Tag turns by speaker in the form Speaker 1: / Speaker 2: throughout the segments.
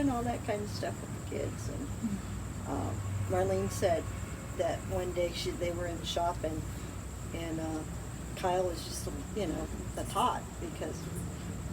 Speaker 1: doing all that kind of stuff with the kids. And Marlene said that one day they were in the shop and Kyle was just, a tot because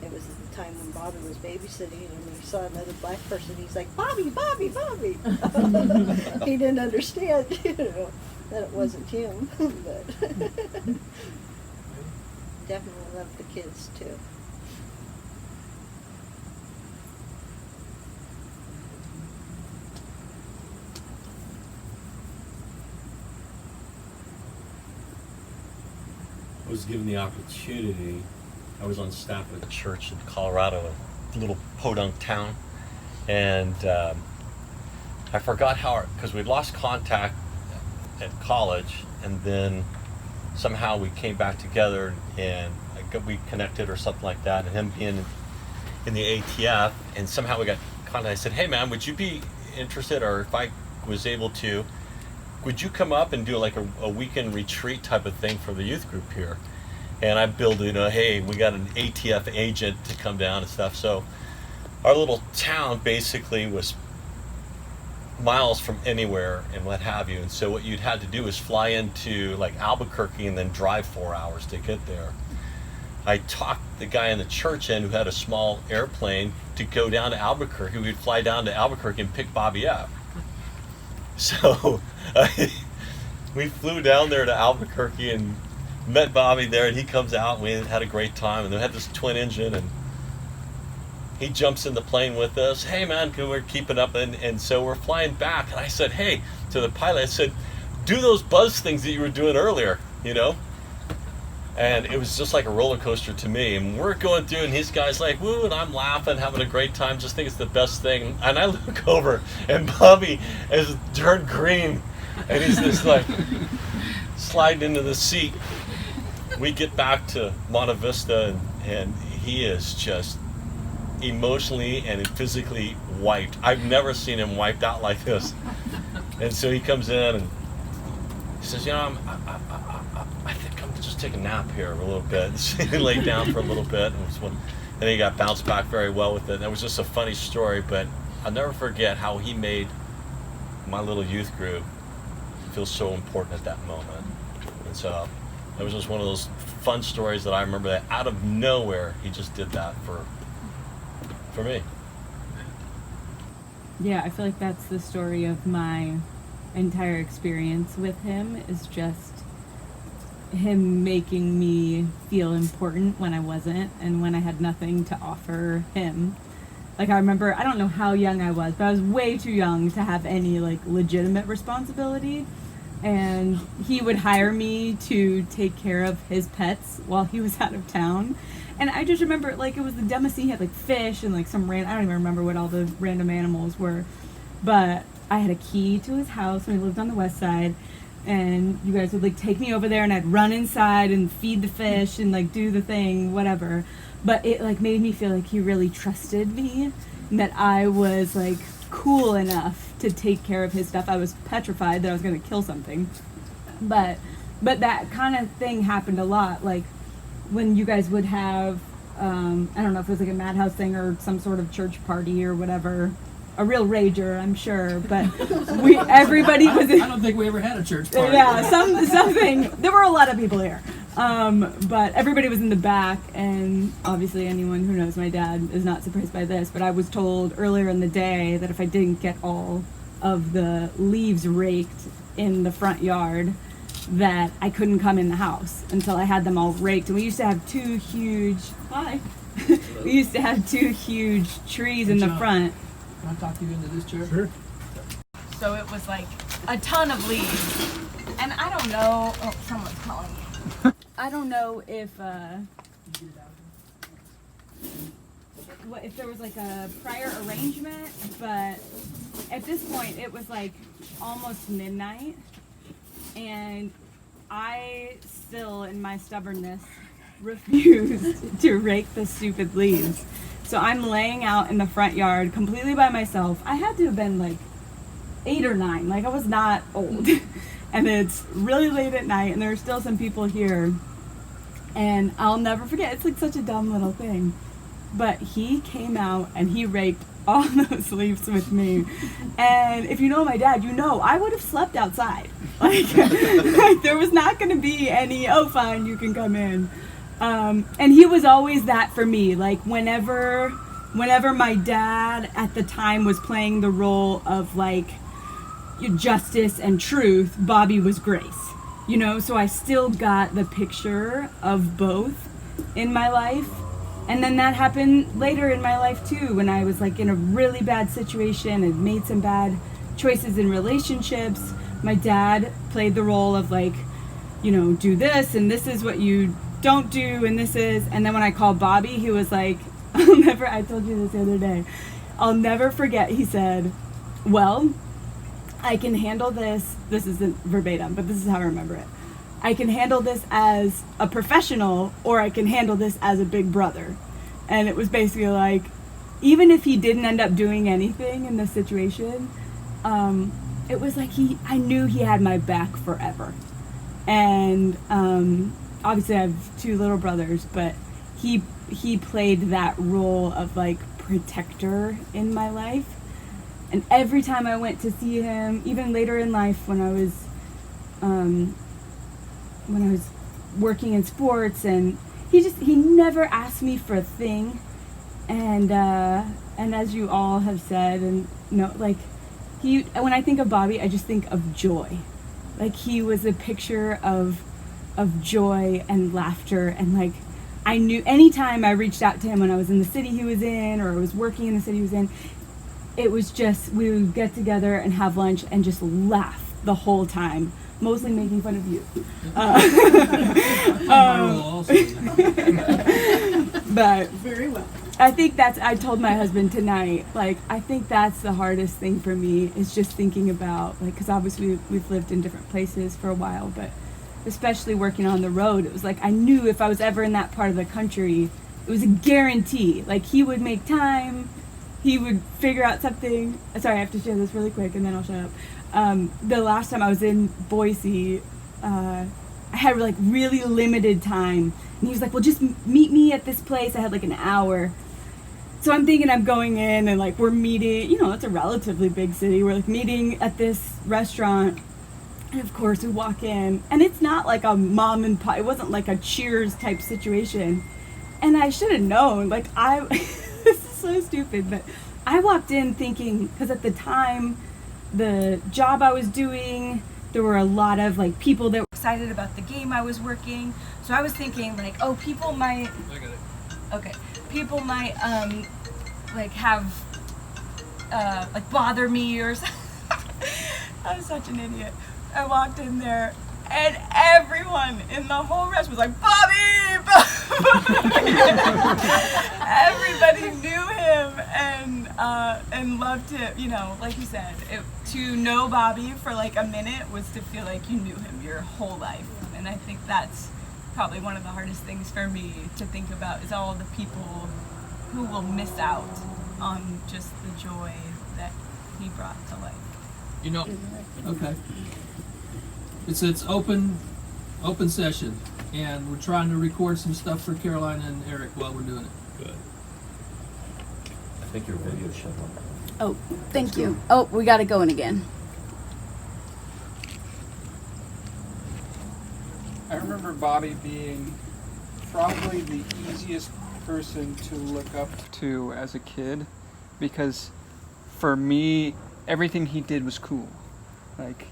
Speaker 1: it was at the time when Bobby was babysitting, and when he saw another black person, he's like, Bobby, Bobby, Bobby. He didn't understand, that it wasn't him, but definitely loved the kids too.
Speaker 2: I was given the opportunity. I was on staff at a church in Colorado, a little podunk town, and I forgot how, because we'd lost contact at college, and then somehow we came back together, and we connected or something like that, and him being in the ATF, and somehow we got contact. I said, hey man, would you be interested, or if I was able to, would you come up and do like a weekend retreat type of thing for the youth group here? And I billed, hey, we got an ATF agent to come down and stuff. So our little town basically was miles from anywhere and what have you. And so what you'd had to do is fly into like Albuquerque and then drive 4 hours to get there. I talked the guy in the church end who had a small airplane to go down to Albuquerque. We'd fly down to Albuquerque and pick Bobby up. So we flew down there to Albuquerque and met Bobby there, and he comes out, and we had a great time, and we had this twin engine, and he jumps in the plane with us. Hey man, we're keeping up, and so we're flying back, and I said, hey, to the pilot, I said, do those buzz things that you were doing earlier, and it was just like a roller coaster to me, and we're going through, and these guys like, woo, and I'm laughing, having a great time, just think it's the best thing, and I look over, and Bobby has turned green, and he's just like sliding into the seat. We get back to Monte Vista, and he is just emotionally and physically wiped. I've never seen him wiped out like this. And so he comes in and he says, I think I'm just taking a nap here a little bit. So he laid down for a little bit, and he got bounced back very well with it. And it was just a funny story, but I'll never forget how he made my little youth group feel so important at that moment. And so it was just one of those fun stories that I remember that out of nowhere, he just did that for me.
Speaker 3: Yeah, I feel like that's the story of my entire experience with him, is just him making me feel important when I wasn't, and when I had nothing to offer him. Like, I remember, I don't know how young I was, but I was way too young to have any, legitimate responsibility. And he would hire me to take care of his pets while he was out of town. And I just remember, it was the dumbest thing. He had, fish and, some I don't even remember what all the random animals were. But I had a key to his house when he lived on the west side. And you guys would, take me over there, and I'd run inside and feed the fish and, do the thing, whatever. But it, made me feel like he really trusted me, and that I was, cool enough to take care of his stuff. I was petrified that I was going to kill something. But that kind of thing happened a lot. When you guys would have, I don't know if it was a madhouse thing or some sort of church party or whatever. A real rager, I'm sure, but everybody was.
Speaker 4: I don't think we ever had a church party.
Speaker 3: Yeah, something. There were a lot of people here, but everybody was in the back, and obviously anyone who knows my dad is not surprised by this. But I was told earlier in the day that if I didn't get all of the leaves raked in the front yard, that I couldn't come in the house until I had them all raked. And we used to have two huge. We used to have two huge trees in the front.
Speaker 4: Can I talk you into this chair?
Speaker 5: Sure.
Speaker 6: So it was a ton of leaves. And I don't know. Oh, someone's calling me.
Speaker 3: I don't know if there was a prior arrangement, but at this point it was almost midnight, and I still, in my stubbornness, refused to rake the stupid leaves. So I'm laying out in the front yard completely by myself. I had to have been 8 or 9. I was not old. And it's really late at night, and there are still some people here. And I'll never forget, it's such a dumb little thing. But he came out and he raked all those sleeps with me. And if you know my dad, you know I would have slept outside. Like there was not going to be any, oh, fine, you can come in. And he was always that for me. Like whenever my dad at the time was playing the role of like justice and truth, Bobby was grace. You know, so I still got the picture of both in my life. And then that happened later in my life too, when I was like in a really bad situation and made some bad choices in relationships. My dad played the role of like, you know, do this and this is what you don't do and this is, and then when I called Bobby, he was like, I told you this the other day, I'll never forget, he said, well, I can handle this isn't verbatim, but this is how I remember it. I can handle this as a professional or I can handle this as a big brother. And it was basically like, even if he didn't end up doing anything in this situation, it was like I knew he had my back forever. And obviously I have 2 little brothers, but he played that role of like protector in my life. And every time I went to see him, even later in life when I was working in sports, and he never asked me for a thing. And as you all have said, and like when I think of Bobby, I just think of joy. Like he was a picture of joy and laughter, and like I knew anytime I reached out to him when I was in the city he was in, or I was working in the city he was in, it was just, we would get together and have lunch and just laugh the whole time, mostly making fun of you. But
Speaker 1: Very well.
Speaker 3: I think I told my husband tonight, like, I think that's the hardest thing for me, is just thinking about, like, because obviously we've lived in different places for a while, but especially working on the road, it was like I knew if I was ever in that part of the country, it was a guarantee. Like, he would make time, he would figure out something. Sorry, I have to share this really quick and then I'll shut up. The last time I was in Boise, I had like really limited time, and he was like, well, just meet me at this place. I had like an hour. So I'm thinking I'm going in and like we're meeting, it's a relatively big city. We're like meeting at this restaurant. And of course we walk in, and it's not like a mom and pop, it wasn't like a Cheers type situation. And I should have known, like this is so stupid, but I walked in thinking, because at the time, the job I was doing, there were a lot of like people that were excited about the game I was working. So I was thinking like, oh, people might like have like bother me or something. I was such an idiot. I walked in there and everyone in the whole restaurant was like, Bobby! Everybody knew him and loved him, like you said. To know Bobby for like a minute was to feel like you knew him your whole life. And I think that's probably one of the hardest things for me to think about, is all the people who will miss out on just the joy that he brought to life.
Speaker 4: Okay. It's open session, and we're trying to record some stuff for Caroline and Eric while we're doing it.
Speaker 2: Good. I think your video shut off.
Speaker 5: Oh, thank you. Oh, we got it going again.
Speaker 7: I remember Bobby being probably the easiest person to look up to as a kid, because for me, everything he did was cool. Like,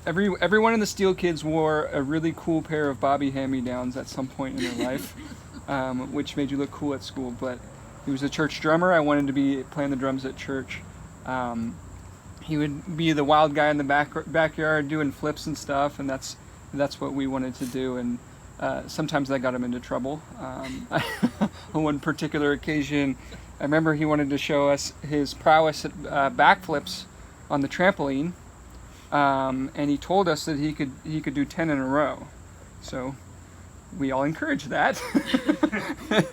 Speaker 7: everyone in the Steel Kids wore a really cool pair of Bobby hand-me-downs at some point in their life, which made you look cool at school. But he was a church drummer. I wanted to be playing the drums at church. He would be the wild guy in the backyard doing flips and stuff, and that's what we wanted to do. And sometimes that got him into trouble. On one particular occasion, I remember he wanted to show us his prowess at backflips on the trampoline. And he told us that he could do 10 in a row. So we all encouraged that.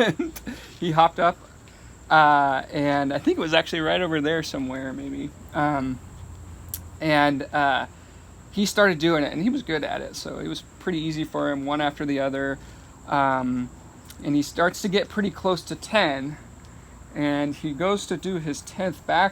Speaker 7: And he hopped up, and I think it was actually right over there somewhere, maybe. And he started doing it, and he was good at it. So it was pretty easy for him, one after the other. And he starts to get pretty close to 10. and he goes to do his 10th back